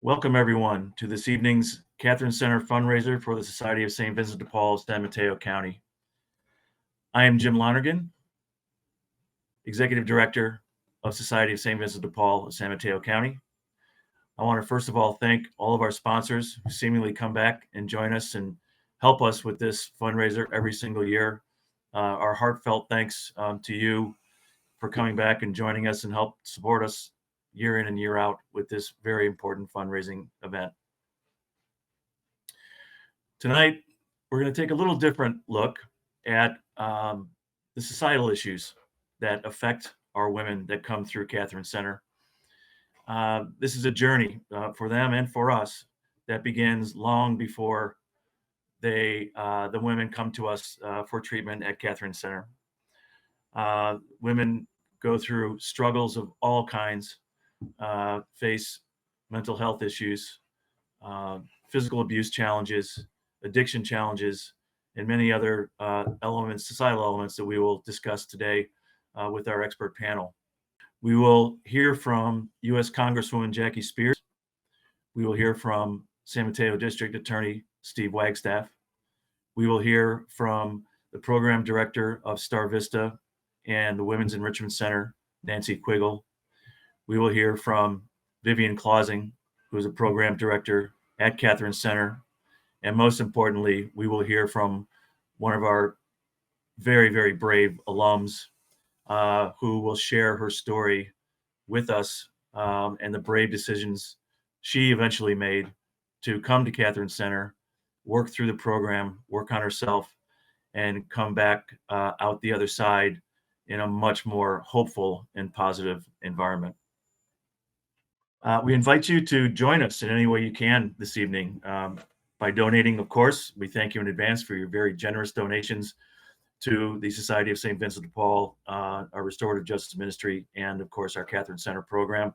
Welcome, everyone, to this evening's Catherine Center fundraiser for the Society of St. Vincent de Paul of San Mateo County. I am Jim Lonergan, Executive Director of Society of St. Vincent de Paul of San Mateo County. I want to first of all thank all of our sponsors who seemingly come back and join us and help us with this fundraiser every single year. Our heartfelt thanks to you for coming back and joining us and help support us year in and year out with this very important fundraising event. Tonight, we're going to take a little different look at the societal issues that affect our women that come through Catherine Center. This is a journey for them and for us that begins long before the women come to us for treatment at Catherine Center. Women go through struggles of all kinds, face mental health issues, physical abuse challenges, addiction challenges, and many other societal elements that we will discuss today with our expert panel. We will hear from U.S. Congresswoman Jackie Spears. We will hear from San Mateo District Attorney Steve Wagstaff. We will hear from the Program Director of Star Vista and the Women's Enrichment Center, Nancy Quiggle. We will hear from Vivian Clausing, who is a Program Director at Catherine Center. And most importantly, we will hear from one of our very, very brave alums who will share her story with us and the brave decisions she eventually made to come to Catherine Center, work through the program, work on herself, and come back out the other side in a much more hopeful and positive environment. We invite you to join us in any way you can this evening by donating, of course. We thank you in advance for your very generous donations to the Society of St. Vincent de Paul, our Restorative Justice Ministry, and of course, our Catherine Center program.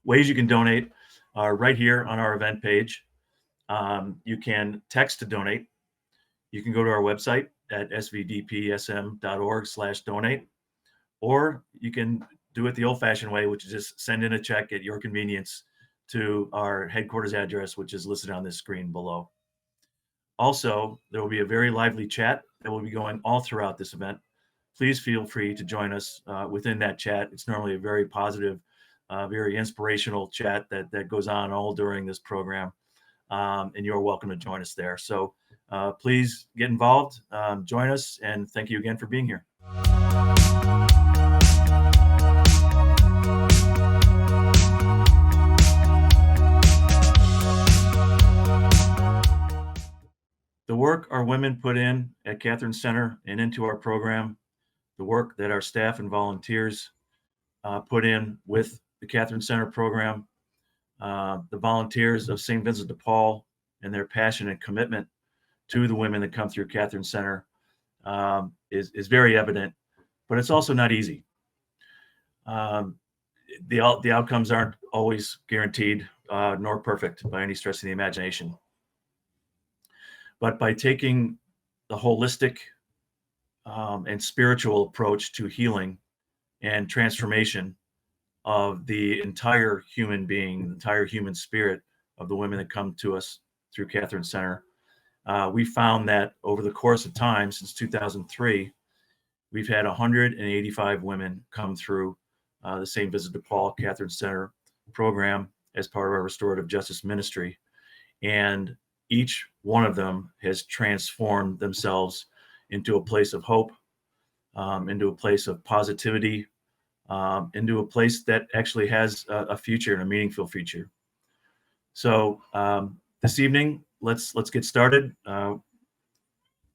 Ways you can donate are right here on our event page. You can text to donate. You can go to our website at svdpsm.org/donate, or you can do it the old-fashioned way, which is just send in a check at your convenience to our headquarters address, which is listed on this screen below. Also, there will be a very lively chat that will be going all throughout this event. Please feel free to join us within that chat. It's normally a very positive, very inspirational chat that goes on all during this program, and you're welcome to join us there. So please get involved, join us, and thank you again for being here. The work our women put in at Catherine Center and into our program, the work that our staff and volunteers put in with the Catherine Center program, the volunteers of St. Vincent de Paul and their passion and commitment to the women that come through Catherine Center is very evident, but it's also not easy. The outcomes aren't always guaranteed nor perfect by any stretch of the imagination. But by taking the holistic and spiritual approach to healing and transformation of the entire human being, the entire human spirit of the women that come to us through Catherine Center, we found that over the course of time, since 2003, we've had 185 women come through the St. Vincent de Paul Catherine Center program as part of our Restorative Justice Ministry. And each one of them has transformed themselves into a place of hope, into a place of positivity, into a place that actually has a future and a meaningful future. So this evening, let's get started.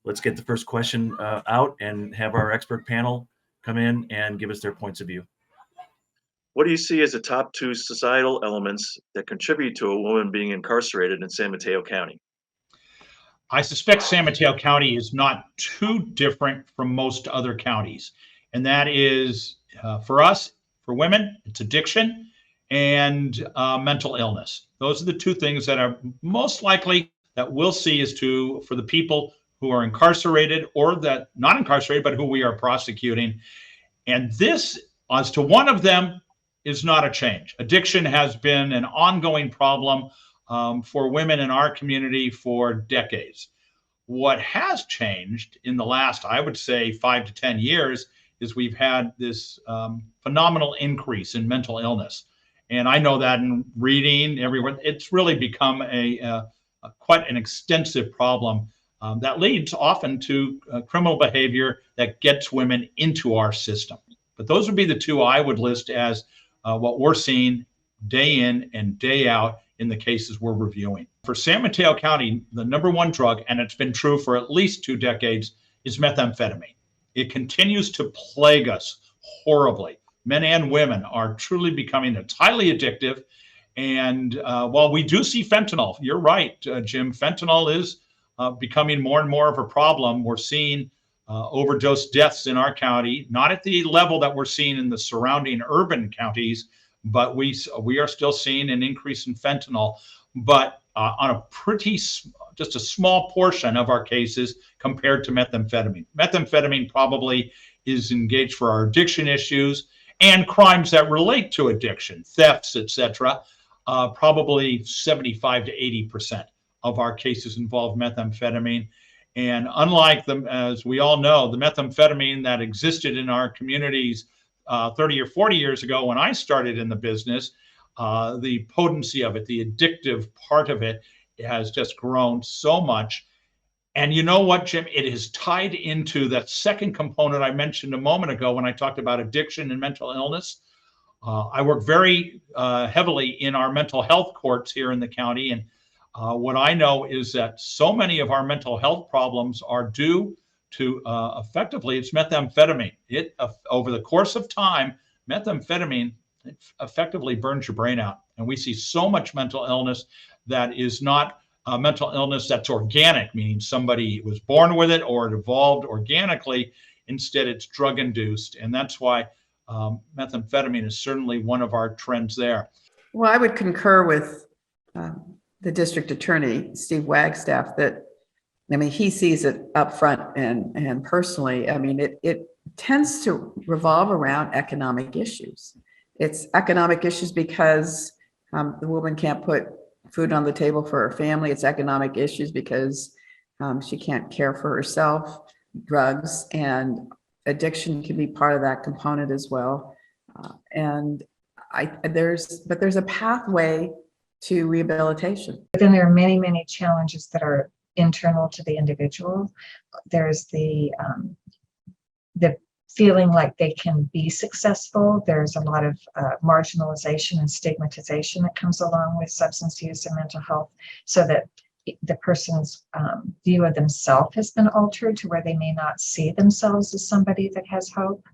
Let's get the first question out and have our expert panel come in and give us their points of view. What do you see as the top two societal elements that contribute to a woman being incarcerated in San Mateo County? I suspect San Mateo County is not too different from most other counties. And that is, for us, for women, it's addiction and mental illness. Those are the two things that are most likely that we'll see for the people who are incarcerated or that not incarcerated, but who we are prosecuting. And this, as to one of them, is not a change. Addiction has been an ongoing problem for women in our community for decades. What has changed in the last, I would say, 5 to 10 years is we've had this phenomenal increase in mental illness. And I know that in reading everywhere, it's really become a quite an extensive problem that leads often to criminal behavior that gets women into our system. But those would be the two I would list as what we're seeing day in and day out in the cases we're reviewing. For San Mateo County, the number one drug, and it's been true for at least 2 decades, is methamphetamine. It continues to plague us horribly. Men and women are truly becoming, it's highly addictive. And while we do see fentanyl, you're right, Jim, fentanyl is becoming more and more of a problem. We're seeing overdose deaths in our county, not at the level that we're seeing in the surrounding urban counties, but we are still seeing an increase in fentanyl, but on a just a small portion of our cases compared to methamphetamine. Methamphetamine probably is engaged for our addiction issues and crimes that relate to addiction, thefts, etc. Probably 75 to 80% of our cases involve methamphetamine. And unlike them, as we all know, the methamphetamine that existed in our communities 30 or 40 years ago when I started in the business, the potency of it, the addictive part of it has just grown so much. And you know what, Jim? It is tied into that second component I mentioned a moment ago when I talked about addiction and mental illness. I work very heavily in our mental health courts here in the county. And what I know is that so many of our mental health problems are due to effectively, it's methamphetamine. Over the course of time, methamphetamine effectively burns your brain out. And we see so much mental illness that is not mental illness that's organic, meaning somebody was born with it or it evolved organically. Instead, it's drug induced. And that's why methamphetamine is certainly one of our trends there. Well, I would concur with the district attorney, Steve Wagstaff, that, I mean, he sees it up front and personally. I mean, it tends to revolve around economic issues. It's economic issues because the woman can't put food on the table for her family. It's economic issues because she can't care for herself. Drugs and addiction can be part of that component as well. And there's a pathway to rehabilitation. But then there are many, many challenges that are internal to the individual. There's the feeling like they can be successful. There's a lot of marginalization and stigmatization that comes along with substance use and mental health, so that the person's view of themselves has been altered to where they may not see themselves as somebody that has hope.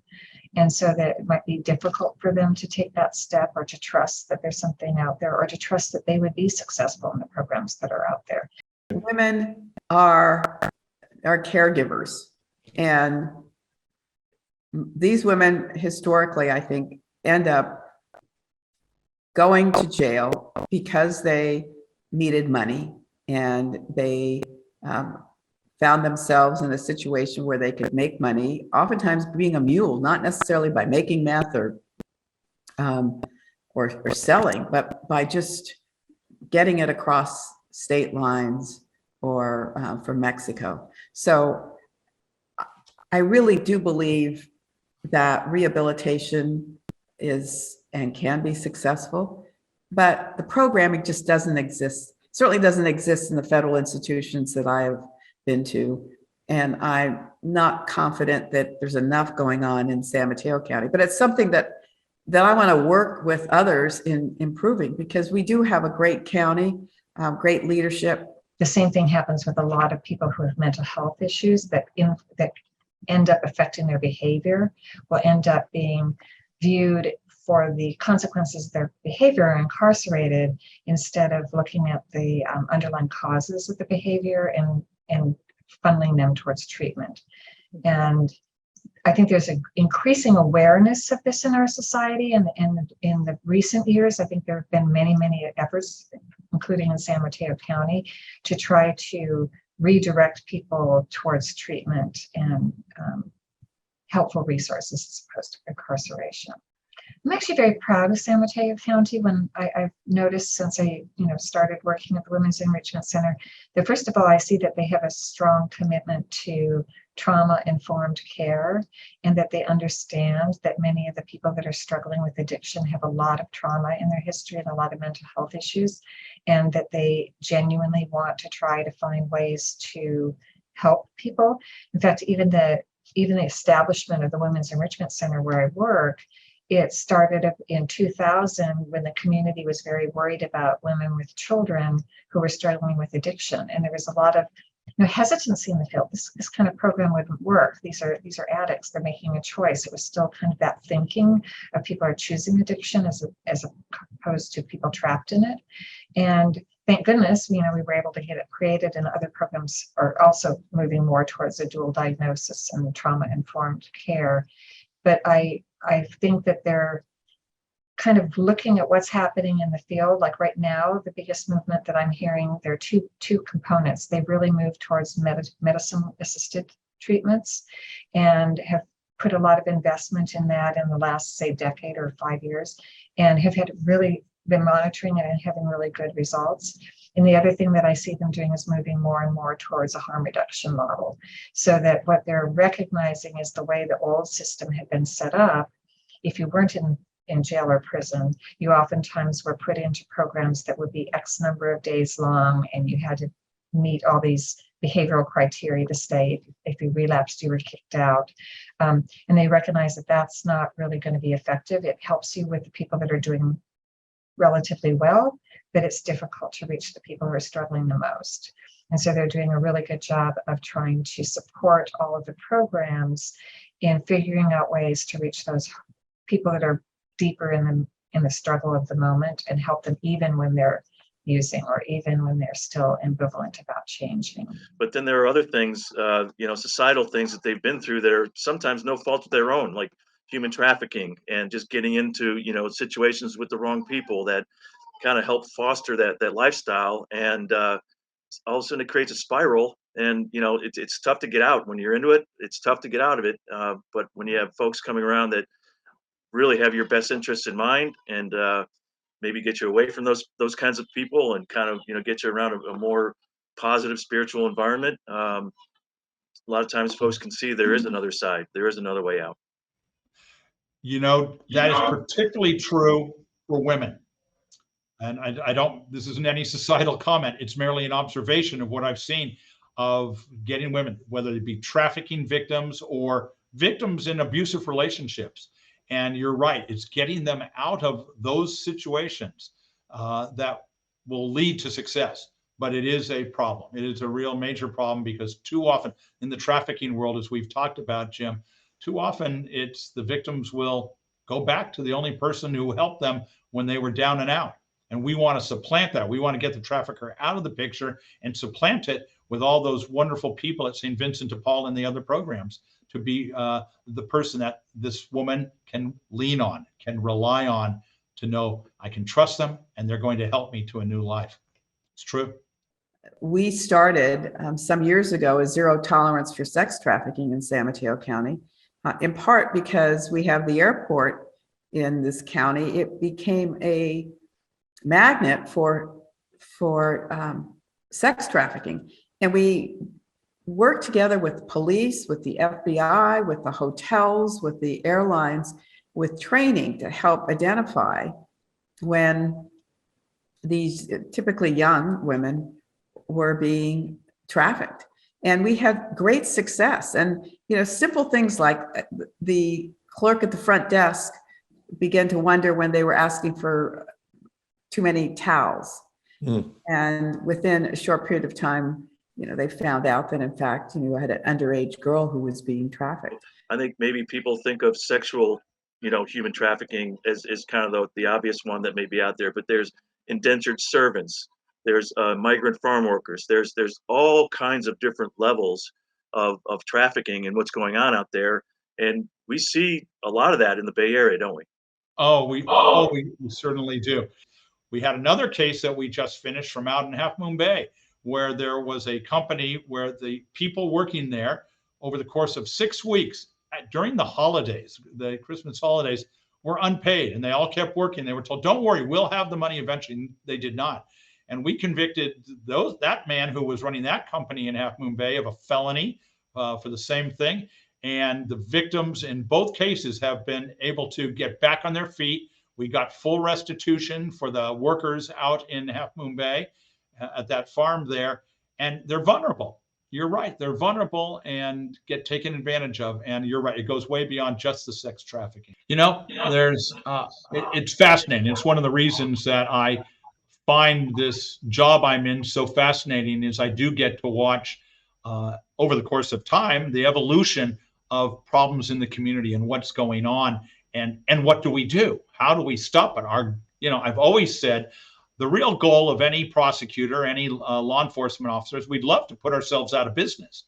And so that it might be difficult for them to take that step, or to trust that there's something out there, or to trust that they would be successful in the programs that are out there. Women are caregivers, and these women historically, I think, end up going to jail because they needed money and they found themselves in a situation where they could make money, oftentimes being a mule, not necessarily by making meth or selling, but by just getting it across state lines or from Mexico. So I really do believe that rehabilitation is and can be successful, but the programming just doesn't exist, certainly doesn't exist in the federal institutions that I've been to. And I'm not confident that there's enough going on in San Mateo County, but it's something that I want to work with others in improving, because we do have a great county, great leadership. The same thing happens with a lot of people who have mental health issues that end up affecting their behavior, will end up being viewed for the consequences of their behavior, incarcerated, instead of looking at the underlying causes of the behavior and funneling them towards treatment. And I think there's an increasing awareness of this in our society. And in the recent years, I think there have been many, many efforts, including in San Mateo County, to try to redirect people towards treatment and helpful resources as opposed to incarceration. I'm actually very proud of San Mateo County. When I've noticed since I, started working at the Women's Enrichment Center, that first of all, I see that they have a strong commitment to trauma-informed care, and that they understand that many of the people that are struggling with addiction have a lot of trauma in their history and a lot of mental health issues, and that they genuinely want to try to find ways to help people. In fact, even the establishment of the Women's Enrichment Center where I work, it started up in 2000 when the community was very worried about women with children who were struggling with addiction. And there was a lot of hesitancy in the field. This kind of program wouldn't work. These are addicts. They're making a choice. It was still kind of that thinking of people are choosing addiction as opposed to people trapped in it. And thank goodness, we were able to get it created, and other programs are also moving more towards a dual diagnosis and trauma-informed care. But I think that they're kind of looking at what's happening in the field. Like right now, the biggest movement that I'm hearing, there are two components. They've really moved towards medicine-assisted treatments and have put a lot of investment in that in the last, say, decade or 5 years, and have had really been monitoring it and having really good results. And the other thing that I see them doing is moving more and more towards a harm reduction model, so that what they're recognizing is the way the old system had been set up. If you weren't in jail or prison, you oftentimes were put into programs that would be X number of days long, and you had to meet all these behavioral criteria to stay. If you relapsed, you were kicked out. And they recognize that that's not really going to be effective. It helps you with the people that are doing relatively well, but it's difficult to reach the people who are struggling the most. And so they're doing a really good job of trying to support all of the programs in figuring out ways to reach those people that are deeper in the struggle of the moment, and help them even when they're using, or even when they're still ambivalent about changing. But then there are other things, societal things that they've been through that are sometimes no fault of their own, like human trafficking and just getting into, situations with the wrong people that kind of help foster that lifestyle. And all of a sudden it creates a spiral, and, it's tough to get out. When you're into it, it's tough to get out of it. But when you have folks coming around that really have your best interests in mind, and maybe get you away from those kinds of people, and kind of get you around a more positive spiritual environment, a lot of times folks can see there is another side, there is another way out. That is particularly true for women. And I don't, this isn't any societal comment. It's merely an observation of what I've seen of getting women, whether it be trafficking victims or victims in abusive relationships. And you're right, it's getting them out of those situations that will lead to success. But it is a problem. It is a real major problem, because too often in the trafficking world, as we've talked about, Jim, too often it's the victims will go back to the only person who helped them when they were down and out. And we want to supplant that. We want to get the trafficker out of the picture and supplant it with all those wonderful people at St. Vincent de Paul and the other programs, to be the person that this woman can lean on, can rely on, to know I can trust them and they're going to help me to a new life. It's true. We started some years ago a zero tolerance for sex trafficking in San Mateo County, in part because we have the airport in this county. It became a magnet for sex trafficking. And we worked together with police, with the FBI, with the hotels, with the airlines, with training to help identify when these typically young women were being trafficked. And we had great success. And, simple things like the clerk at the front desk began to wonder when they were asking for too many towels. And within a short period of time, they found out that, in fact, I had an underage girl who was being trafficked. I think maybe people think of sexual, human trafficking as kind of the obvious one that may be out there, but there's indentured servants, there's migrant farm workers, there's all kinds of different levels of trafficking and what's going on out there. And we see a lot of that in the Bay Area, don't we? We certainly do. We had another case that we just finished from out in Half Moon Bay, where there was a company where the people working there over the course of 6 weeks during the holidays, the Christmas holidays, were unpaid, and they all kept working. They were told, don't worry, we'll have the money eventually. They did not. And we convicted that man who was running that company in Half Moon Bay of a felony for the same thing. And the victims in both cases have been able to get back on their feet. We got full restitution for the workers out in Half Moon Bay at that farm there. And they're vulnerable. You're right. They're vulnerable and get taken advantage of. And you're right. It goes way beyond just the sex trafficking. It's fascinating. It's one of the reasons that I find this job I'm in so fascinating is I do get to watch over the course of time the evolution of problems in the community and what's going on and what do we do? How do we stop it? I've always said the real goal of any prosecutor, any law enforcement officers, we'd love to put ourselves out of business.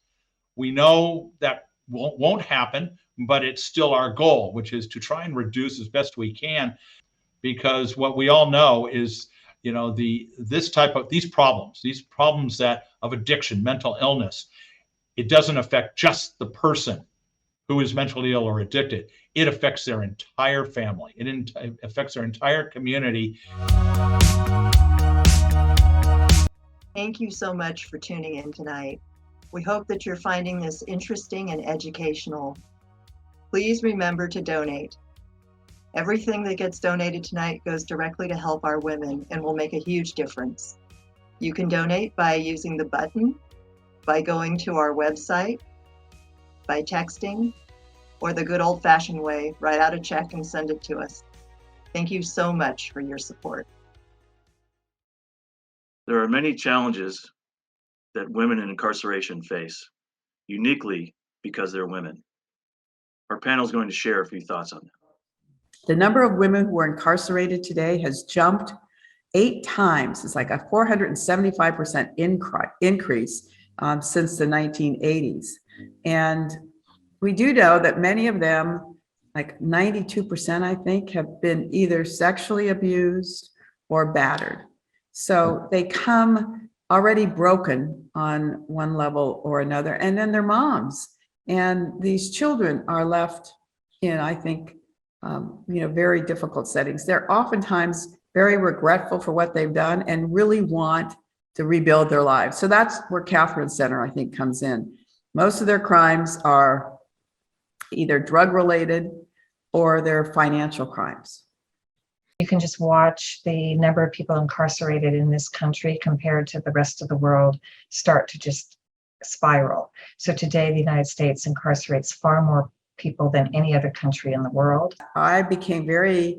We know that won't happen, but it's still our goal, which is to try and reduce as best we can, because what we all know is, these problems that of addiction, mental illness, it doesn't affect just the person who is mentally ill or addicted. It affects their entire family. It affects their entire community. Thank you so much for tuning in tonight. We hope that you're finding this interesting and educational. Please remember to donate. Everything that gets donated tonight goes directly to help our women and will make a huge difference. You can donate by using the button, by going to our website, by texting, or the good old-fashioned way, write out a check and send it to us. Thank you so much for your support. There are many challenges that women in incarceration face, uniquely because they're women. Our panel is going to share a few thoughts on that. The number of women who are incarcerated today has jumped 8 times. It's like a 475% increase since the 1980s. And we do know that many of them, like 92%, I think, have been either sexually abused or battered. So they come already broken on one level or another, and then they're moms. And these children are left in, I think, very difficult settings. They're oftentimes very regretful for what they've done and really want to rebuild their lives. So that's where Catherine Center, I think, comes in. Most of their crimes are either drug-related or they're financial crimes. You can just watch the number of people incarcerated in this country compared to the rest of the world start to just spiral. So today, the United States incarcerates far more people than any other country in the world. I became very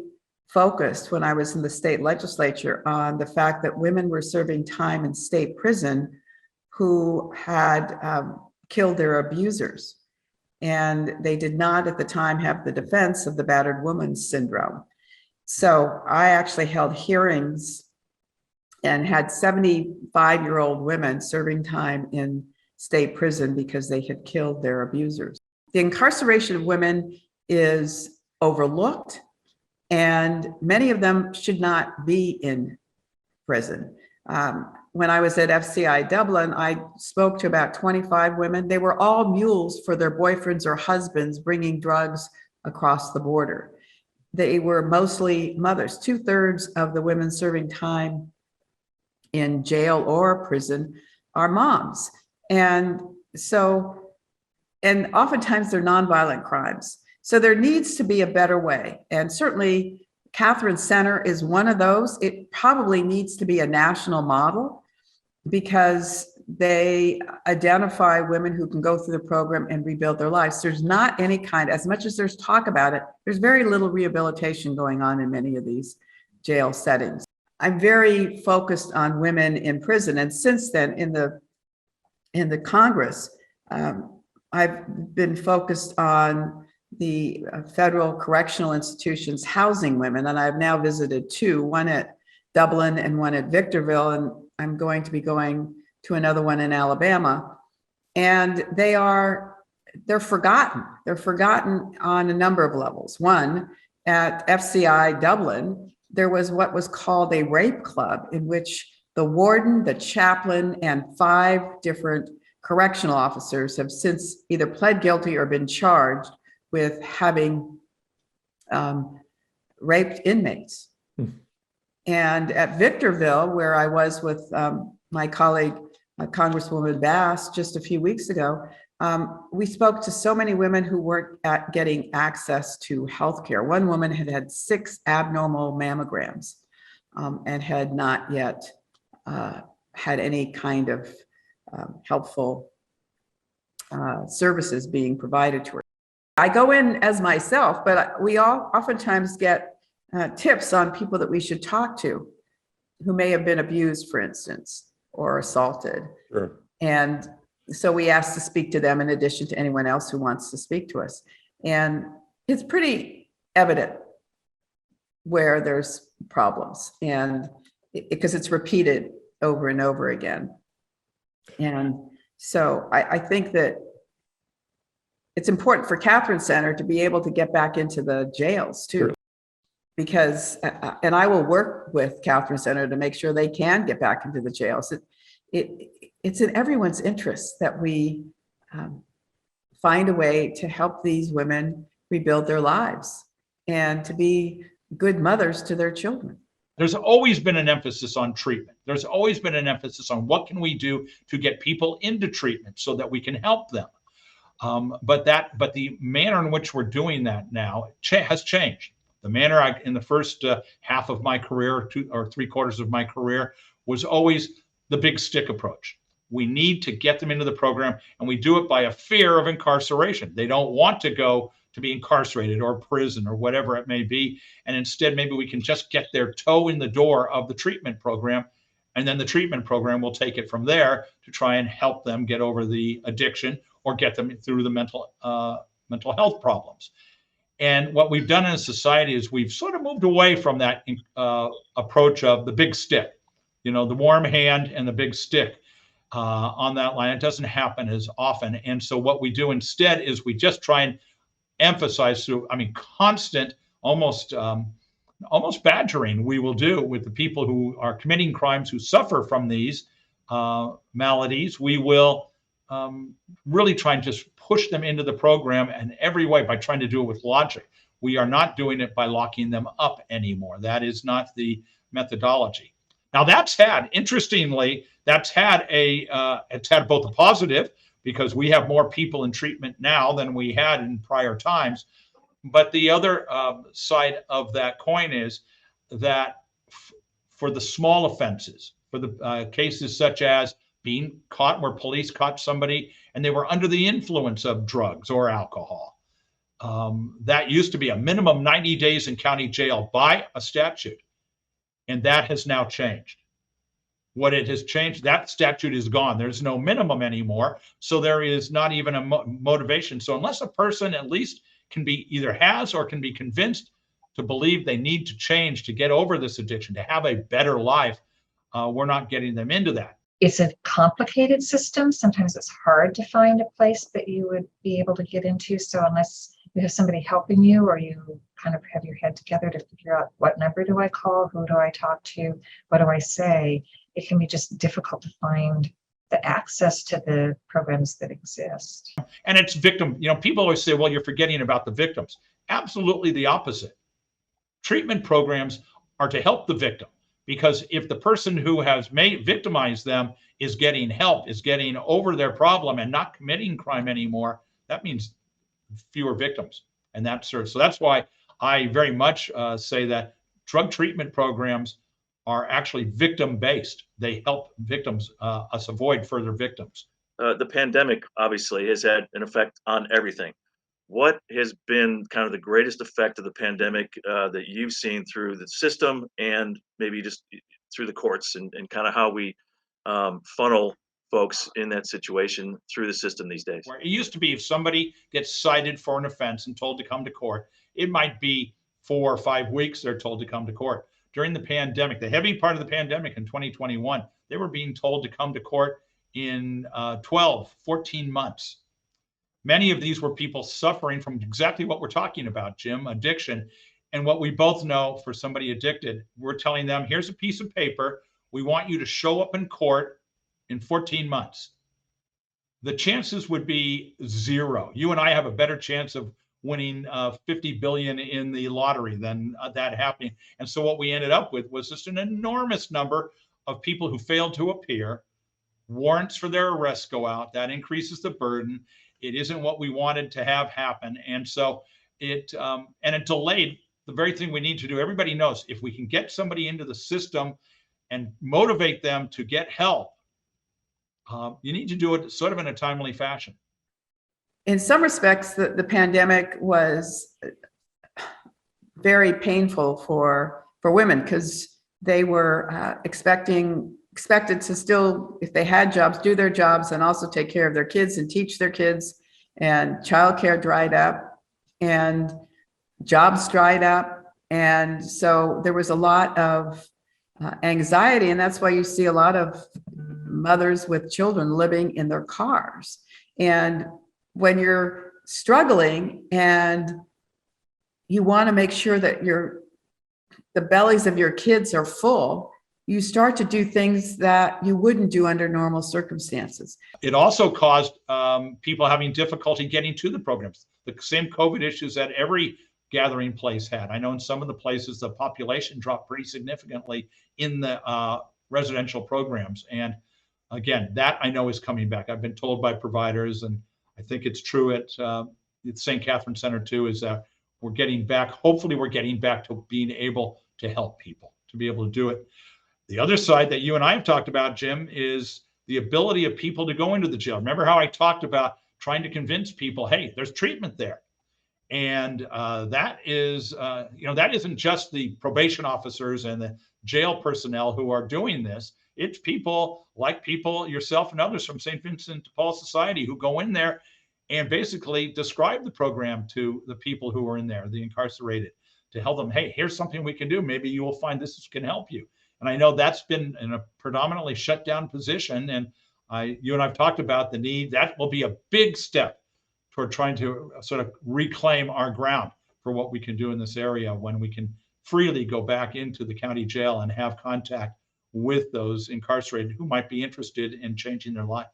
focused when I was in the state legislature on the fact that women were serving time in state prison who had killed their abusers. And they did not at the time have the defense of the battered woman syndrome. So I actually held hearings and had 75-year-old women serving time in state prison because they had killed their abusers. The incarceration of women is overlooked, and many of them should not be in prison. When I was at FCI Dublin, I spoke to about 25 women. They were all mules for their boyfriends or husbands bringing drugs across the border. They were mostly mothers. 2/3 of the women serving time in jail or prison are moms. And oftentimes they're nonviolent crimes. So there needs to be a better way. And certainly Catherine Center is one of those. It probably needs to be a national model because they identify women who can go through the program and rebuild their lives. There's not any kind, as much as there's talk about it, there's very little rehabilitation going on in many of these jail settings. I'm very focused on women in prison. And since then in the Congress, I've been focused on the federal correctional institutions housing women. And I've now visited 2, one at Dublin and one at Victorville. And I'm going to be going to another one in Alabama. And they're forgotten. They're forgotten on a number of levels. One, at FCI Dublin, there was what was called a rape club in which the warden, the chaplain, and 5 different correctional officers have since either pled guilty or been charged with having raped inmates. And at Victorville, where I was with my colleague, Congresswoman Bass, just a few weeks ago, we spoke to so many women who weren't getting access to healthcare. One woman had had 6 abnormal mammograms and had not yet had any kind of helpful services being provided to her. I go in as myself, but we all oftentimes get tips on people that we should talk to who may have been abused, for instance, or assaulted. Sure. And so we ask to speak to them in addition to anyone else who wants to speak to us. And it's pretty evident where there's problems, and because it's repeated over and over again. And so I think that it's important for Catherine Center to be able to get back into the jails too. Sure. Because, and I will work with Catherine Center to make sure they can get back into the jails. It's in everyone's interest that we find a way to help these women rebuild their lives and to be good mothers to their children. There's always been an emphasis on treatment. There's always been an emphasis on what can we do to get people into treatment so that we can help them. But the manner in which we're doing that now has changed. The manner in the first half of my career, 2 or 3/4 of my career, was always the big stick approach. We need to get them into the program, and we do it by a fear of incarceration. They don't want to go to be incarcerated or prison or whatever it may be. And instead, maybe we can just get their toe in the door of the treatment program, and then the treatment program will take it from there to try and help them get over the addiction or get them through the mental health problems. And what we've done in society is we've sort of moved away from that approach of the big stick, the warm hand and the big stick on that line. It doesn't happen as often. And so what we do instead is we just try and emphasize through, constant, almost badgering we will do with the people who are committing crimes, who suffer from these maladies. We will really try and just push them into the program in every way by trying to do it with logic. We are not doing it by locking them up anymore. That is not the methodology. Now interestingly, it's had both a positive, because we have more people in treatment now than we had in prior times. But the other side of that coin is that for the small offenses, for the cases such as being caught where police caught somebody and they were under the influence of drugs or alcohol, that used to be a minimum 90 days in county jail by a statute. And that has now changed. What it has changed, that statute is gone. There's no minimum anymore. So there is not even a motivation. So unless a person at least can be either has or can be convinced to believe they need to change to get over this addiction, to have a better life, we're not getting them into that. It's a complicated system. Sometimes it's hard to find a place that you would be able to get into. So unless you have somebody helping you, or you kind of have your head together to figure out what number do I call, who do I talk to, what do I say, it can be just difficult to find the access to the programs that exist. And it's victim, people always say, well, you're forgetting about the victims. Absolutely the opposite. Treatment programs are to help the victim, because if the person who has victimized them is getting help, is getting over their problem and not committing crime anymore, that means fewer victims. And so that's why I very much say that drug treatment programs are actually victim-based. They help victims, us avoid further victims. The pandemic obviously has had an effect on everything. What has been kind of the greatest effect of the pandemic that you've seen through the system, and maybe just through the courts, and kind of how we funnel folks in that situation through the system these days? Where it used to be, if somebody gets cited for an offense and told to come to court, it might be 4 or 5 weeks they're told to come to court. During the pandemic, the heavy part of the pandemic in 2021, they were being told to come to court in 12, 14 months. Many of these were people suffering from exactly what we're talking about, Jim, addiction. And what we both know, for somebody addicted, we're telling them, here's a piece of paper. We want you to show up in court in 14 months. The chances would be 0. You and I have a better chance of winning 50 billion in the lottery than that happening. And so what we ended up with was just an enormous number of people who failed to appear. Warrants for their arrests go out. That increases the burden. It isn't what we wanted to have happen. And so it delayed the very thing we need to do. Everybody knows if we can get somebody into the system and motivate them to get help, you need to do it sort of in a timely fashion. In some respects, the pandemic was very painful for women because they were expected to still, if they had jobs, do their jobs and also take care of their kids and teach their kids. And childcare dried up and jobs dried up. And so there was a lot of anxiety. And that's why you see a lot of mothers with children living in their cars. And when you're struggling and you want to make sure that the bellies of your kids are full, you start to do things that you wouldn't do under normal circumstances. It also caused people having difficulty getting to the programs. The same COVID issues that every gathering place had. I know in some of the places the population dropped pretty significantly in the residential programs. And again, that I know is coming back. I've been told by providers, and I think it's true at St. Catherine Center too, is that we're getting back, hopefully we're getting back to being able to help people, to be able to do it. The other side that you and I have talked about, Jim, is the ability of people to go into the jail. Remember how I talked about trying to convince people, hey, there's treatment there. And that is, that isn't just the probation officers and the jail personnel who are doing this. It's people like yourself and others from St. Vincent de Paul Society who go in there and basically describe the program to the people who are in there, the incarcerated, to help them, hey, here's something we can do. Maybe you will find this can help you. And I know that's been in a predominantly shut down position. And you and I've talked about the need. That will be a big step toward trying to sort of reclaim our ground for what we can do in this area when we can freely go back into the county jail and have contact with those incarcerated who might be interested in changing their life.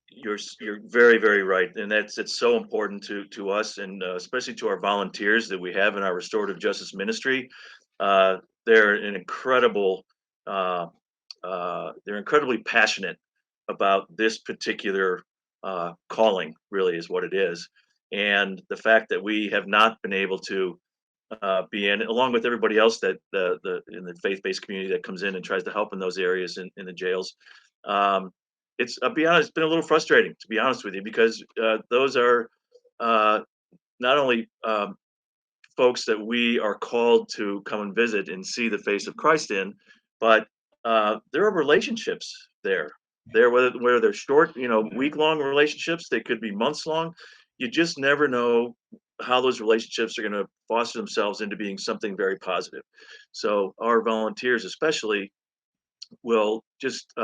You're very, very right, and it's so important to us, and especially to our volunteers that we have in our restorative justice ministry. They're incredibly passionate about this particular calling. Really, is what it is, and the fact that we have not been able to be in, along with everybody else that in the faith-based community that comes in and tries to help in those areas in the jails. I'll be honest, it's been a little frustrating, to be honest with you, because those are not only folks that we are called to come and visit and see the face of Christ in, but there are relationships there. Whether they're short, week-long relationships, they could be months long. You just never know how those relationships are going to foster themselves into being something very positive. So our volunteers, especially, will just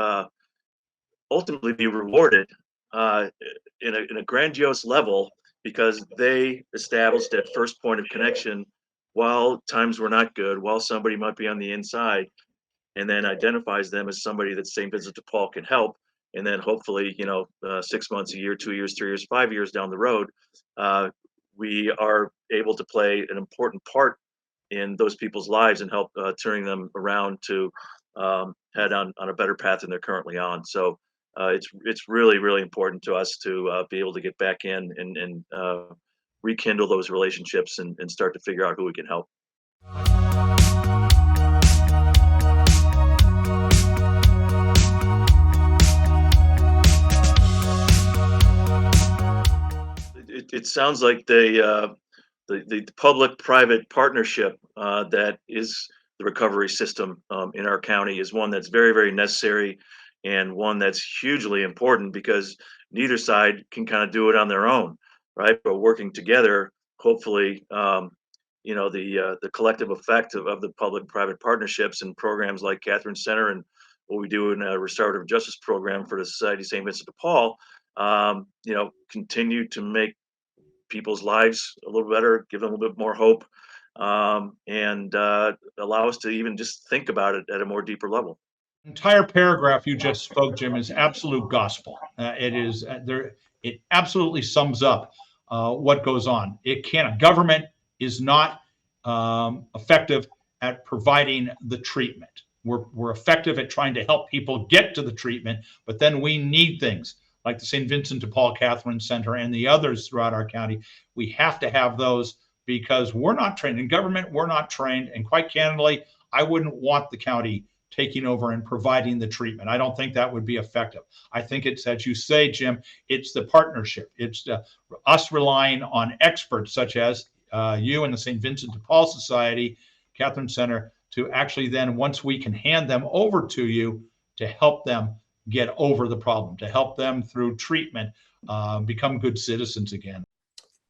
ultimately be rewarded in a grandiose level because they established that first point of connection while times were not good, while somebody might be on the inside, and then identifies them as somebody that St. Vincent de Paul can help. And then hopefully, 6 months, a year, 2 years, 3 years, 5 years down the road, we are able to play an important part in those people's lives and help turning them around to head on a better path than they're currently on. So it's really, really important to us to be able to get back in and rekindle those relationships and start to figure out who we can help. It sounds like the public-private partnership that is the recovery system in our county is one that's very, very necessary and one that's hugely important because neither side can kind of do it on their own, right? But working together, hopefully, the collective effect of the public-private partnerships and programs like Catherine Center and what we do in a restorative justice program for the Society of St. Vincent de Paul, continue to make people's lives a little better, give them a little bit more hope, and allow us to even just think about it at a more deeper level. Entire paragraph you just spoke, Jim, is absolute gospel. It absolutely sums up what goes on. It can't. Government is not effective at providing the treatment. We're effective at trying to help people get to the treatment, but then we need things like the St. Vincent de Paul Catherine Center and the others throughout our county. We have to have those because we're not trained in government. We're not trained. And quite candidly, I wouldn't want the county taking over and providing the treatment. I don't think that would be effective. I think it's, as you say, Jim, it's the partnership. It's us relying on experts such as you and the St. Vincent de Paul Society, Catherine Center, to actually then, once we can hand them over to you, to help them get over the problem, to help them through treatment, become good citizens again.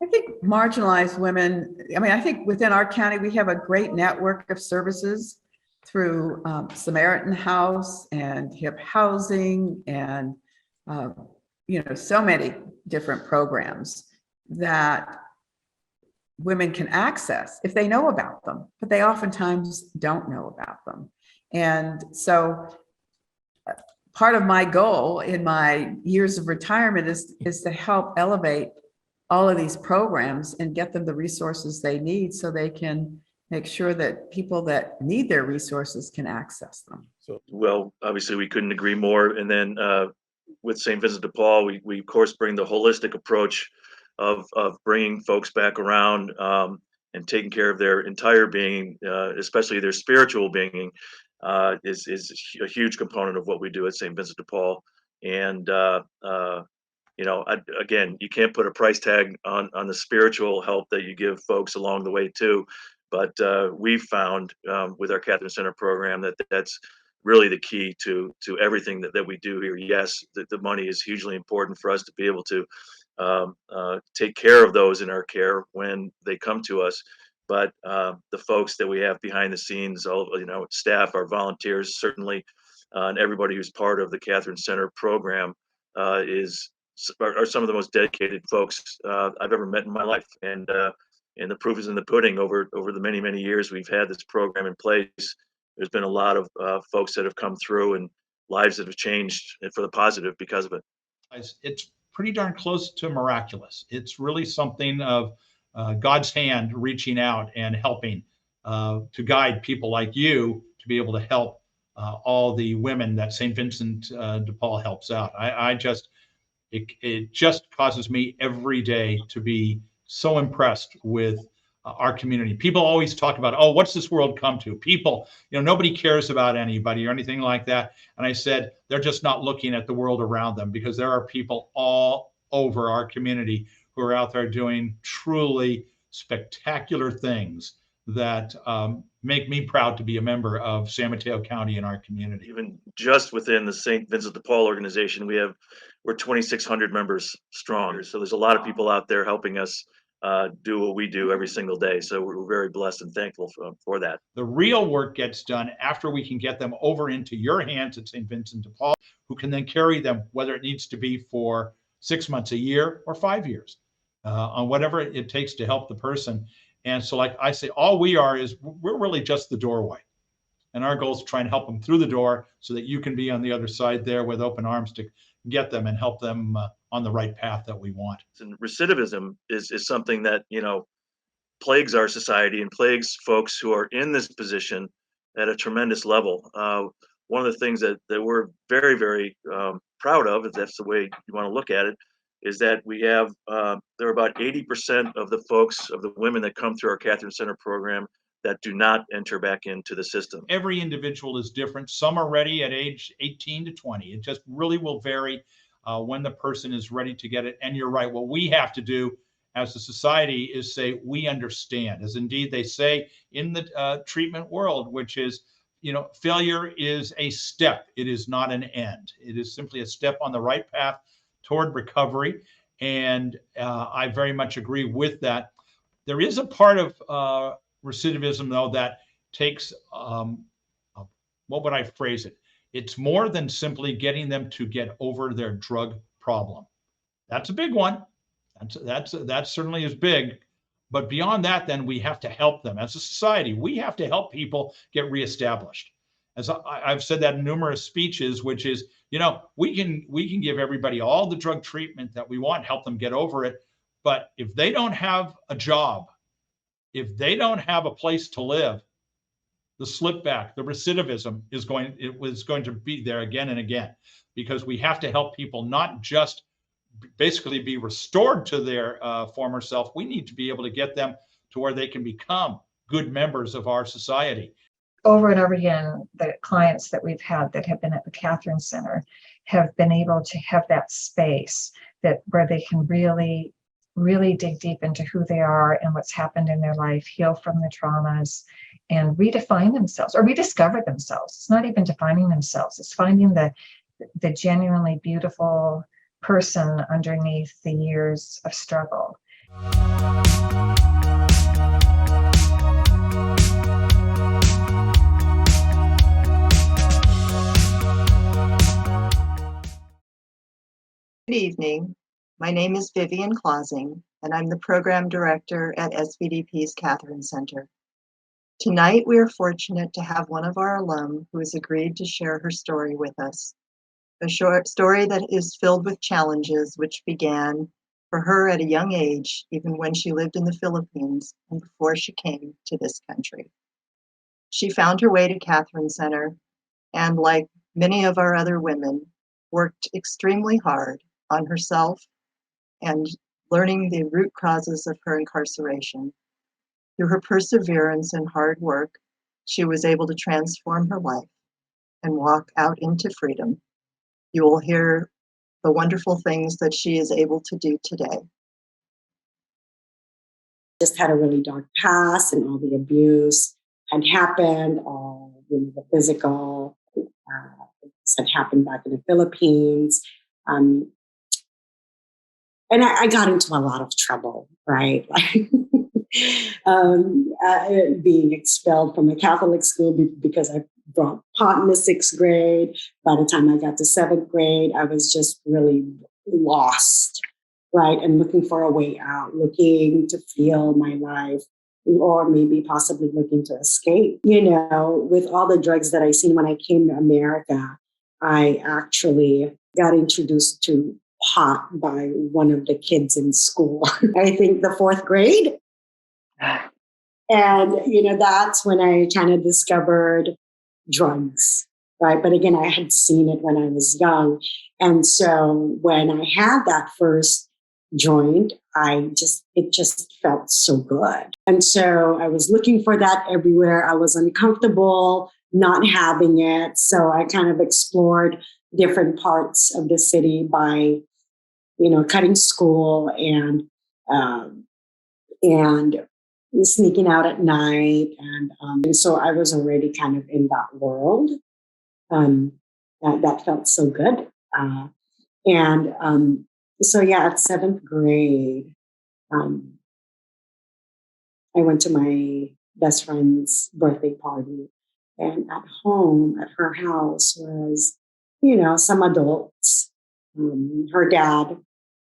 I think marginalized women, I mean, I think within our county, we have a great network of services through Samaritan House and HIP Housing and, so many different programs that women can access if they know about them, but they oftentimes don't know about them. And so part of my goal in my years of retirement is to help elevate all of these programs and get them the resources they need so they can make sure that people that need their resources can access them. So, well, obviously we couldn't agree more. And then with St. Vincent de Paul, we of course bring the holistic approach of bringing folks back around and taking care of their entire being, especially their spiritual being, is a huge component of what we do at St. Vincent de Paul. And again, you can't put a price tag on the spiritual help that you give folks along the way too. But we've found with our Catherine Center program that's really the key to everything that we do here. Yes, the money is hugely important for us to be able to take care of those in our care when they come to us. But the folks that we have behind the scenes, all staff, our volunteers, certainly, and everybody who's part of the Catherine Center program are some of the most dedicated folks I've ever met in my life. And the proof is in the pudding. Over the many years we've had this program in place, there's been a lot of folks that have come through and lives that have changed for the positive because of it. It's pretty darn close to miraculous. It's really something of God's hand reaching out and helping to guide people like you to be able to help all the women that St. Vincent de Paul helps out. It just causes me every day to be so impressed with our community. People always talk about, oh, what's this world come to? People, nobody cares about anybody or anything like that. And I said, they're just not looking at the world around them, because there are people all over our community who are out there doing truly spectacular things that make me proud to be a member of San Mateo County and our community. Even just within the St. Vincent de Paul organization, we're 2,600 members strong. So there's a lot of people out there helping us do what we do every single day. So we're very blessed and thankful for that. The real work gets done after we can get them over into your hands at St. Vincent de Paul, who can then carry them, whether it needs to be for 6 months, a year, or 5 years, on whatever it takes to help the person. And so, like I say, all we are is we're really just the doorway. And our goal is to try and help them through the door so that you can be on the other side there with open arms to get them and help them on the right path that we want. And recidivism is something that, plagues our society and plagues folks who are in this position at a tremendous level. One of the things that we're very, very proud of, if that's the way you want to look at it, is that we have, there are about 80% of the folks, of the women that come through our Catherine Center program that do not enter back into the system. Every individual is different. Some are ready at age 18 to 20. It just really will vary when the person is ready to get it. And you're right. What we have to do as a society is say, we understand, as indeed they say in the treatment world, which is, failure is a step. It is not an end. It is simply a step on the right path toward recovery. And I very much agree with that. There is a part of recidivism, though, that takes, what would I phrase it? It's more than simply getting them to get over their drug problem. That's a big one. That certainly is big. But beyond that, then we have to help them as a society. We have to help people get reestablished. As I've said that in numerous speeches, which is, we can give everybody all the drug treatment that we want, help them get over it. But if they don't have a job, if they don't have a place to live, the slip back, the recidivism it was going to be there again and again, because we have to help people not just basically be restored to their former self. We need to be able to get them to where they can become good members of our society. Over and over again, the clients that we've had that have been at the Catherine Center have been able to have that space where they can really, really dig deep into who they are and what's happened in their life, heal from the traumas, and redefine themselves or rediscover themselves. It's not even defining themselves. It's finding the genuinely beautiful person underneath the years of struggle. Good evening. My name is Vivian Clausing, and I'm the Program Director at SVdP's Catherine Center. Tonight, we are fortunate to have one of our alum who has agreed to share her story with us. A short story that is filled with challenges which began for her at a young age, even when she lived in the Philippines and before she came to this country. She found her way to Catherine Center and, like many of our other women, worked extremely hard on herself and learning the root causes of her incarceration. Through her perseverance and hard work, she was able to transform her life and walk out into freedom. You will hear the wonderful things that she is able to do today. Just had a really dark past, and all the abuse had happened, all the physical had happened back in the Philippines. And I got into a lot of trouble, right? Being expelled from a Catholic school because I brought pot in the 6th grade. By the time I got to 7th grade, I was just really lost, right? And looking for a way out, looking to feel my life, or maybe possibly looking to escape. With all the drugs that I seen when I came to America, I actually got introduced to pot by one of the kids in school. I think the 4th grade. And, that's when I kind of discovered drugs, right? But again, I had seen it when I was young. And so when I had that first joint, it just felt so good. And so I was looking for that everywhere. I was uncomfortable not having it. So I kind of explored different parts of the city by, cutting school and sneaking out at night. And so I was already kind of in that world. That felt so good. So at 7th grade, I went to my best friend's birthday party. And at home, at her house, was, some adults, her dad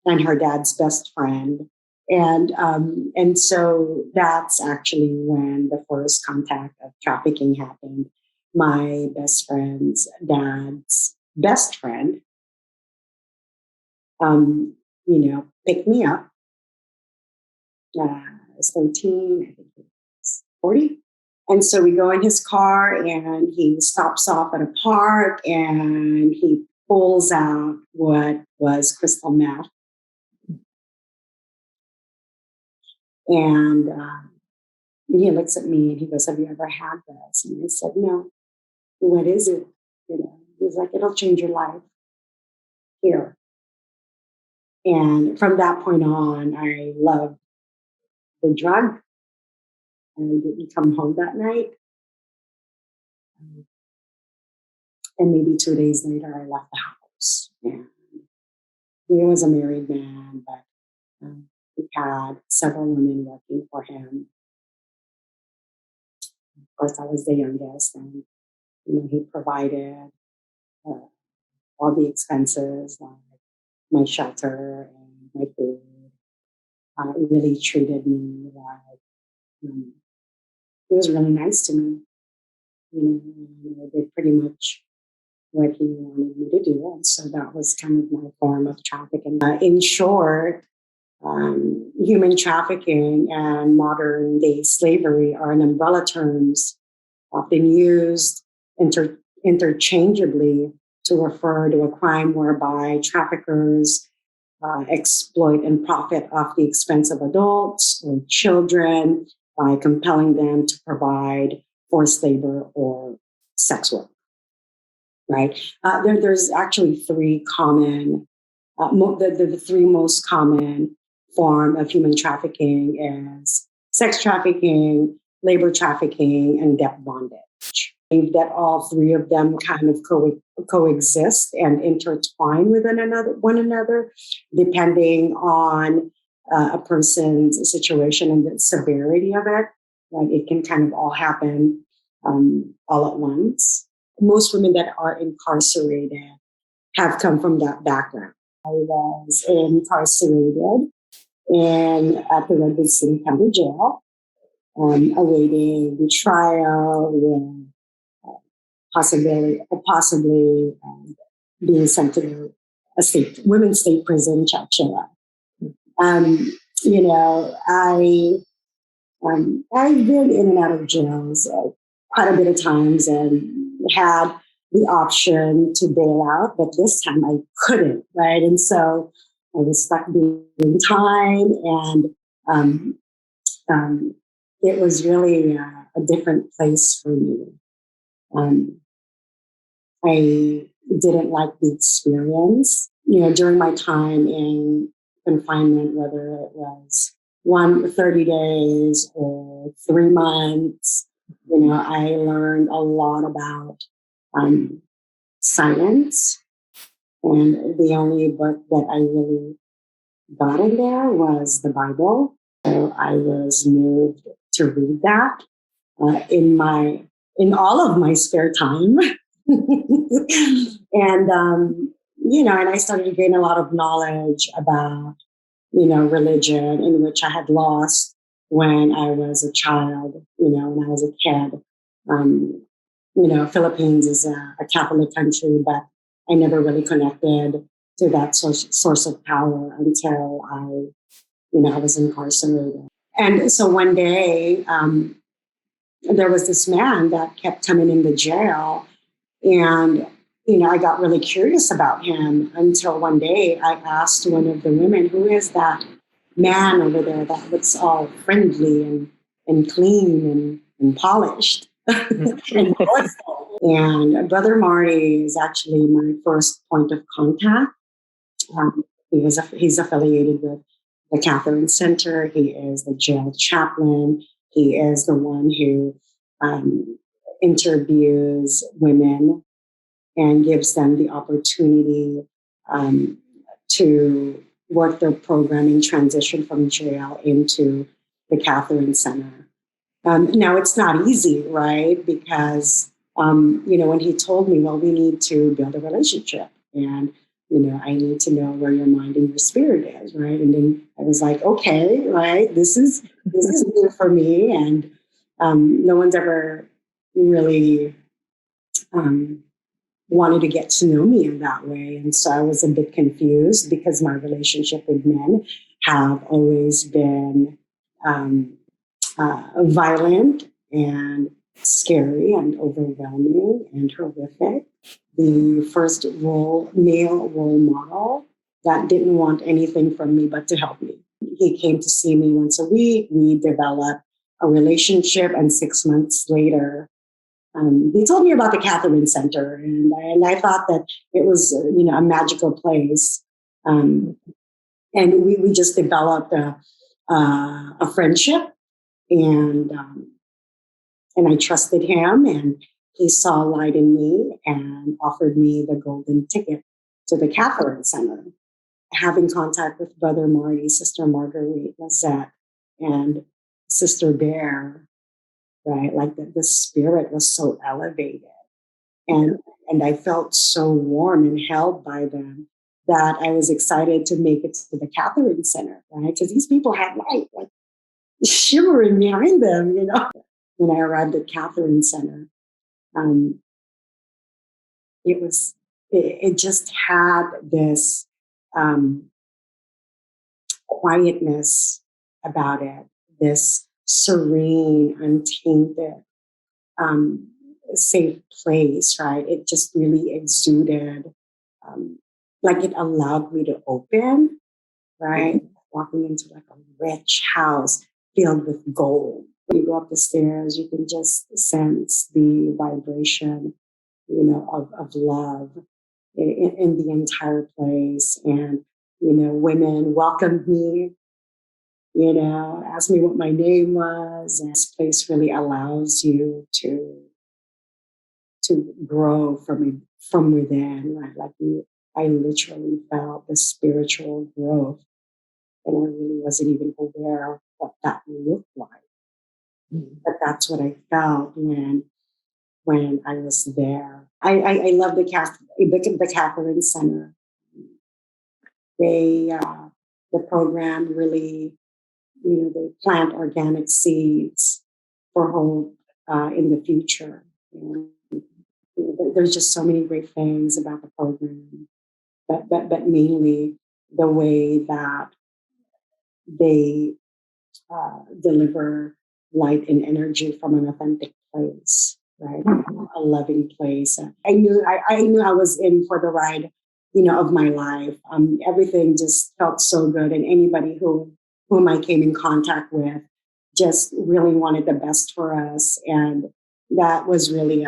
and her dad's best friend. And so that's actually when the first contact of trafficking happened. My best friend's dad's best friend, picked me up. I was 13, I think he was 40. And so we go in his car and he stops off at a park and he pulls out what was crystal meth. And he looks at me and he goes, "Have you ever had this?" And I said, "No." "What is it?" He's like, "It'll change your life. Here." And from that point on, I loved the drug. And I didn't come home that night. And maybe 2 days later, I left the house. And he was a married man, but he had several women working for him. Of course, I was the youngest, and he provided all the expenses, like my shelter and my food. He really treated me like he was really nice to me. I did pretty much what he wanted me to do. And so that was kind of my form of trafficking. In short, Human trafficking and modern day slavery are an umbrella terms often used interchangeably to refer to a crime whereby traffickers exploit and profit off the expense of adults or children by compelling them to provide forced labor or sex work. Right? There's actually three common, the three most common form of human trafficking is sex trafficking, labor trafficking, and debt bondage. That all three of them kind of coexist and intertwine with one another, depending on a person's situation and the severity of it. Right? It can kind of all happen all at once. Most women that are incarcerated have come from that background. I was incarcerated at the Redwood City County Jail, awaiting the trial with possibly being sent to a women's state prison, Chowchilla. You know, I've been in and out of jails quite a bit of times and had the option to bail out, but this time I couldn't, right? And so I was stuck doing time, and it was really a different place for me. I didn't like the experience. You know, during my time in confinement, whether it was 30 days or 3 months, you know, I learned a lot about science. And the only book that I really got in there was the Bible. So I was moved to read that in all of my spare time. And you know, and I started to gain a lot of knowledge about, you know, religion, in which I had lost when I was a child, you know, when I was a kid. You know, Philippines is a Catholic country, but I never really connected to that source of power until I was incarcerated. And so one day, there was this man that kept coming in the jail, and you know, I got really curious about him until one day I asked one of the women, "Who is that man over there that looks all friendly and clean and polished?" And joyful. And Brother Marty is actually my first point of contact. He's affiliated with the Catherine Center. He is the jail chaplain. He is the one who interviews women and gives them the opportunity to work their program and transition from jail into the Catherine Center. Now, it's not easy, right? Because, you know, when he told me, well, we need to build a relationship, and, you know, I need to know where your mind and your spirit is, right? And then I was like, okay, right, this is new for me. And no one's ever really wanted to get to know me in that way. And so I was a bit confused because my relationship with men have always been violent and scary and overwhelming and horrific. The first male role model that didn't want anything from me but to help me. He came to see me once a week. We developed a relationship, and 6 months later, he told me about the Catherine Center, and I thought that it was, you know, a magical place. And we just developed a friendship, and I trusted him, and he saw light in me and offered me the golden ticket to the Catherine Center. Having contact with Brother Marty, Sister Marguerite Lizette, and Sister Bear, right? Like the spirit was so elevated, and I felt so warm and held by them that I was excited to make it to the Catherine Center, right? Because these people had light, like shimmering behind them, you know. When I arrived at Catherine Center, it just had this quietness about it, this serene, untainted, safe place, right? It just really exuded, like it allowed me to open, right? Walking into like a rich house filled with gold. When you go up the stairs, you can just sense the vibration, of love in the entire place. And, women welcomed me, asked me what my name was. And this place really allows you to grow from within, right? I literally felt the spiritual growth, and I really wasn't even aware of what that looked like. But that's what I felt when I was there. I love the Catherine Center. The program really, they plant organic seeds for hope in the future. There's just so many great things about the program, but mainly the way that they deliver light and energy from an authentic place, right? A loving place. I knew I was in for the ride, of my life. Everything just felt so good, and anybody whom I came in contact with just really wanted the best for us, and that was really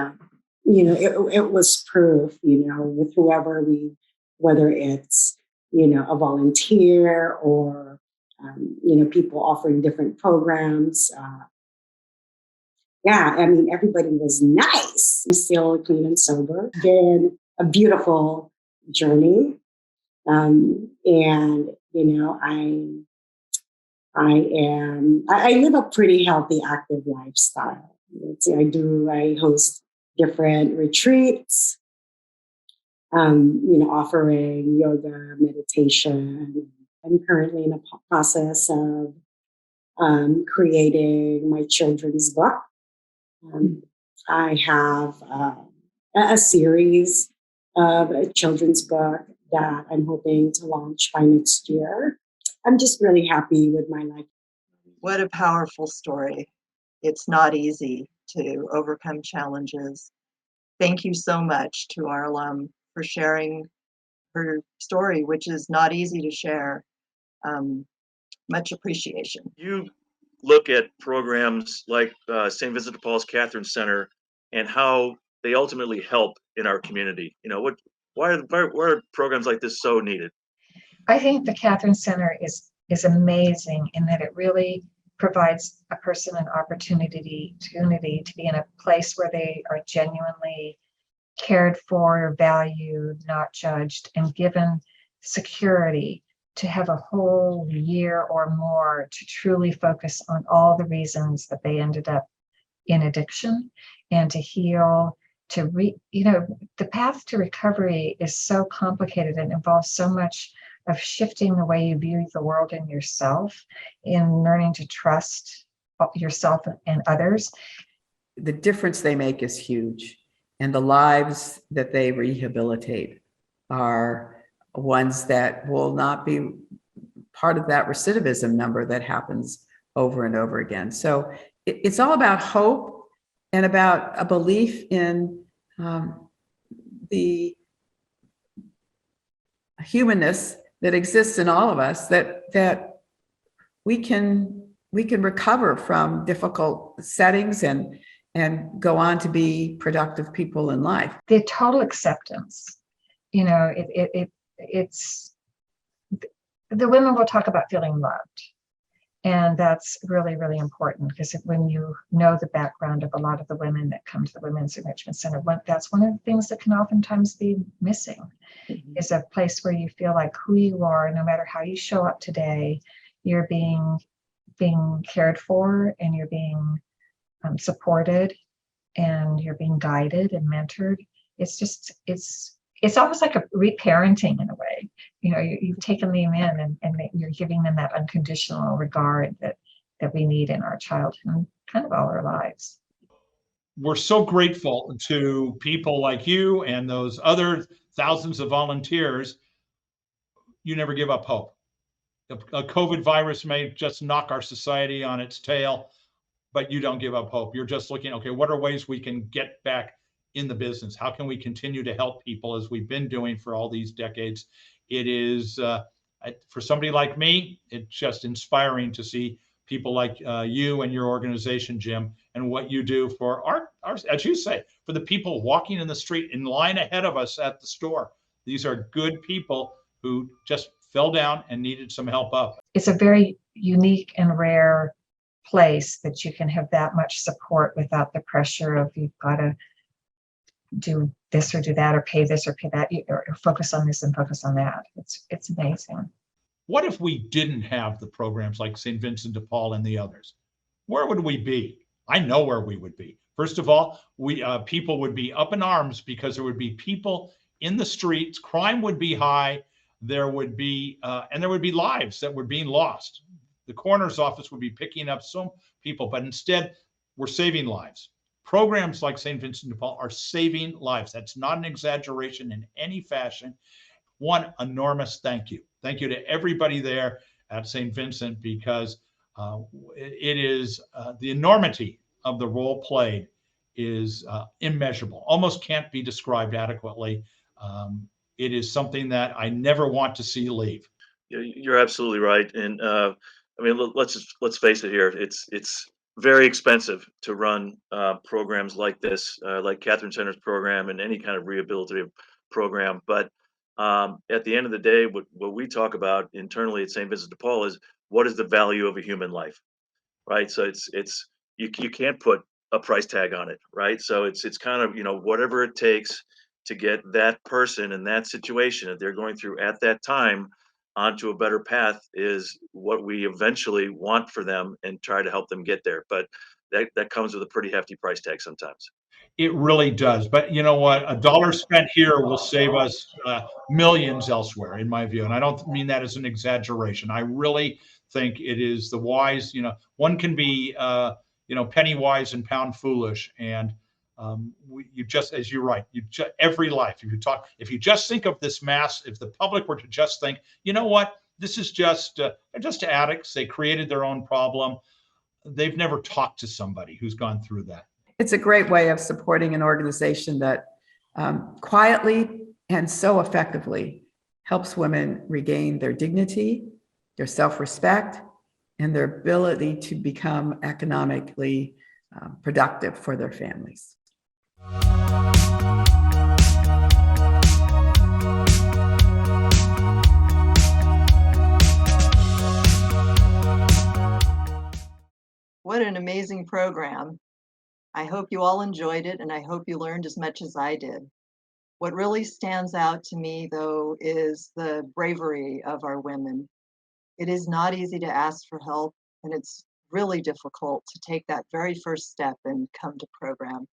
it was proof, with whether it's a volunteer or people offering different programs. Everybody was nice. I'm still clean and sober. Been a beautiful journey. I live a pretty healthy, active lifestyle. I host different retreats, offering yoga, meditation. I'm currently in a process of creating my children's book. I have a series of a children's book that I'm hoping to launch by next year. I'm just really happy with my life. What a powerful story. It's not easy to overcome challenges. Thank you so much to our alum for sharing her story, which is not easy to share. Much appreciation. You look at programs like St. Vincent de Paul's Catherine Center and how they ultimately help in our community. Why are programs like this so needed? I think the Catherine Center is amazing in that it really provides a person an opportunity to be in a place where they are genuinely cared for, valued, not judged, and given security to have a whole year or more to truly focus on all the reasons that they ended up in addiction and to heal, the path to recovery is so complicated and involves so much of shifting the way you view the world and yourself, in learning to trust yourself and others. The difference they make is huge, and the lives that they rehabilitate are ones that will not be part of that recidivism number that happens over and over again. So it's all about hope and about a belief in the humanness that exists in all of us, that we can recover from difficult settings and go on to be productive people in life. The total acceptance, it's the women will talk about feeling loved. And that's really, really important, because when you know the background of a lot of the women that come to the Women's Enrichment Center, that's one of the things that can oftentimes be missing, is a place where you feel like who you are, no matter how you show up today, you're being cared for, and you're being supported, and you're being guided and mentored. It's almost like a reparenting in a way. You've taken them in and you're giving them that unconditional regard that we need in our childhood and kind of all our lives. We're so grateful to people like you and those other thousands of volunteers. You never give up hope. a COVID virus may just knock our society on its tail, but you don't give up hope. You're just looking, okay, what are ways we can get back in the business? How can we continue to help people as we've been doing for all these decades? It is, for somebody like me, it's just inspiring to see people like you and your organization, Jim, and what you do for our, as you say, for the people walking in the street in line ahead of us at the store. These are good people who just fell down and needed some help up. It's a very unique and rare place that you can have that much support without the pressure of you've got to do this or do that or pay this or pay that or focus on this and focus on that. It's amazing. What if we didn't have the programs like St. Vincent de Paul and the others? Where would we be? I know where we would be. First of all, people would be up in arms because there would be people in the streets. Crime would be high. There would be, and there would be lives that were being lost. The coroner's office would be picking up some people, but instead we're saving lives. Programs like St. Vincent de Paul are saving lives. That's not an exaggeration in any fashion. One enormous thank you. Thank you to everybody there at St. Vincent, because it is the enormity of the role played is immeasurable, almost can't be described adequately. It is something that I never want to see leave. You're absolutely right. And I mean, let's face it here. It's very expensive to run programs like this, like Catherine Center's program and any kind of rehabilitative program. But at the end of the day, what we talk about internally at St. Vincent de Paul is what is the value of a human life, right? So you can't put a price tag on it, right? So it's kind of, whatever it takes to get that person in that situation that they're going through at that time onto a better path is what we eventually want for them and try to help them get there. But that comes with a pretty hefty price tag sometimes. It really does. But you know what? A dollar spent here will save us millions elsewhere, in my view. And I don't mean that as an exaggeration. I really think it is the wise, one can be, penny wise and pound foolish. And you just, as you're right, every life, if you just think of this mass, if the public were to just think, you know what, this is just addicts. They created their own problem. They've never talked to somebody who's gone through that. It's a great way of supporting an organization that quietly and so effectively helps women regain their dignity, their self-respect, and their ability to become economically productive for their families. What an amazing program. I hope you all enjoyed it, and I hope you learned as much as I did. What really stands out to me, though, is the bravery of our women. It is not easy to ask for help, and it's really difficult to take that very first step and come to program.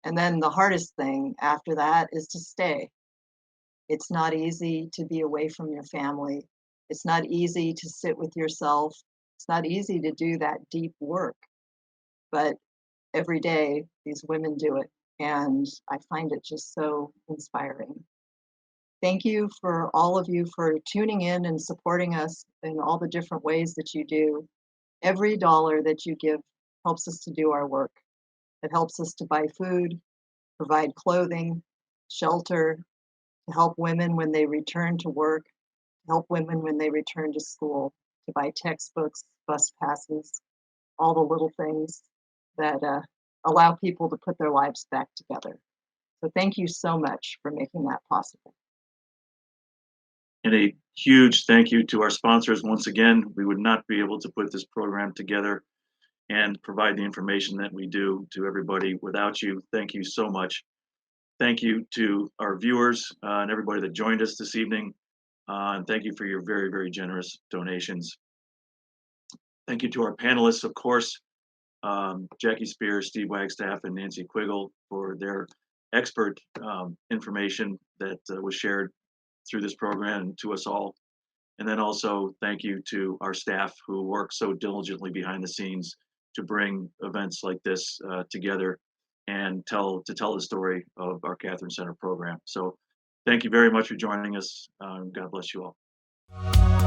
And then the hardest thing after that is to stay. It's not easy to be away from your family. It's not easy to sit with yourself. It's not easy to do that deep work. But every day, these women do it, and I find it just so inspiring. Thank you for all of you for tuning in and supporting us in all the different ways that you do. Every dollar that you give helps us to do our work. It helps us to buy food, provide clothing, shelter, to help women when they return to work, to help women when they return to school, to buy textbooks, bus passes, all the little things that allow people to put their lives back together. So thank you so much for making that possible. And a huge thank you to our sponsors. Once again, we would not be able to put this program together and provide the information that we do to everybody without you. Thank you so much. Thank you to our viewers and everybody that joined us this evening. And thank you for your very, very generous donations. Thank you to our panelists, of course, Jackie Spears, Steve Wagstaff, and Nancy Quiggle for their expert information that was shared through this program and to us all. And then also thank you to our staff who work so diligently behind the scenes to bring events like this together and tell the story of our Catherine Center program. So thank you very much for joining us. God bless you all.